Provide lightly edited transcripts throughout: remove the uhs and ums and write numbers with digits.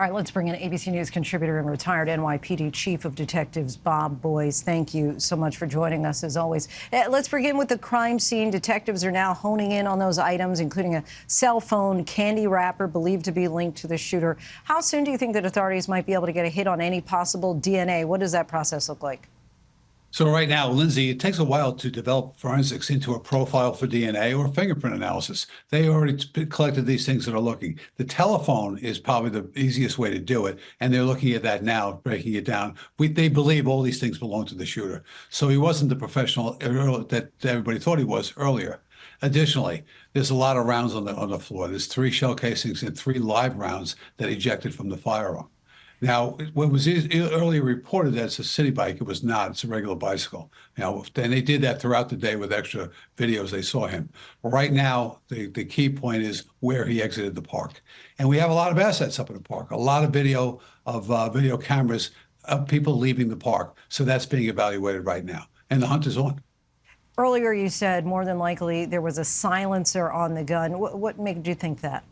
All right, let's bring in ABC News contributor and retired NYPD Chief of Detectives Bob Boyce. Thank you so much for joining us, as always. Let's begin with the crime scene. Detectives are now honing in on those items, including a cell phone candy wrapper believed to be linked to the shooter. How soon do you think that authorities might be able to get a hit on any possible DNA? What does that process look like? So right now, Linsey, it takes a while to develop forensics into a profile for DNA or fingerprint analysis. They already collected these things that are looking. The telephone is probably the easiest way to do it, and they're looking at that now, breaking it down. They believe all these things belong to the shooter. So he wasn't the professional that everybody thought he was earlier. Additionally, there's a lot of rounds on the floor. There's 3 shell casings and 3 live rounds that ejected from the firearm. Now, what was earlier reported that it's a city bike, it was not. It's a regular bicycle. Now, and they did that throughout the day with extra videos. They saw him. Right now, the key point is where he exited the park. And we have a lot of assets up in the park, a lot of video cameras of people leaving the park. So that's being evaluated right now. And the hunt is on. Earlier, you said more than likely there was a silencer on the gun. What made you think that?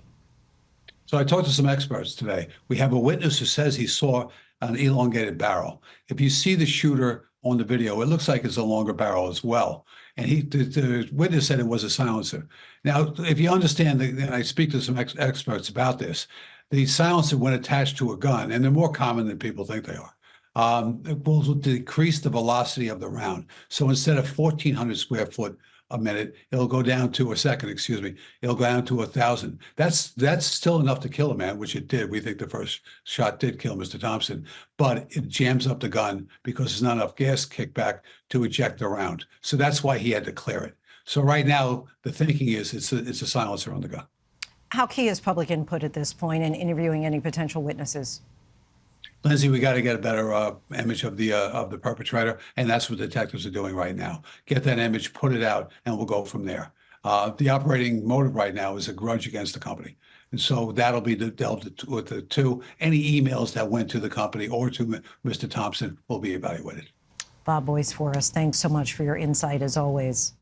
So I talked to some experts today. We have a witness who says he saw an elongated barrel. If you see the shooter on the video, it looks like it's a longer barrel as well. And the witness said it was a silencer. Now, if you understand, and I speak to some experts about this, the silencer, when attached to a gun, and they're more common than people think they are, it will decrease the velocity of the round. So instead of 1,400 square foot a minute, it'll go down to a second, excuse me, it'll go down to 1,000. That's still enough to kill a man, which it did. We think the first shot did kill Mr. Thompson, but it jams up the gun because there's not enough gas kickback to eject the round. So that's why he had to clear it. So right now, the thinking is it's a silencer on the gun. How key is public input at this point in interviewing any potential witnesses? Linsey, we got to get a better image of the perpetrator, and that's what detectives are doing right now. Get that image, put it out, and we'll go from there. The operating motive right now is a grudge against the company, and so that'll be dealt with the two. Any emails that went to the company or to Mr. Thompson will be evaluated. Bob Boyce for us. Thanks so much for your insight, as always.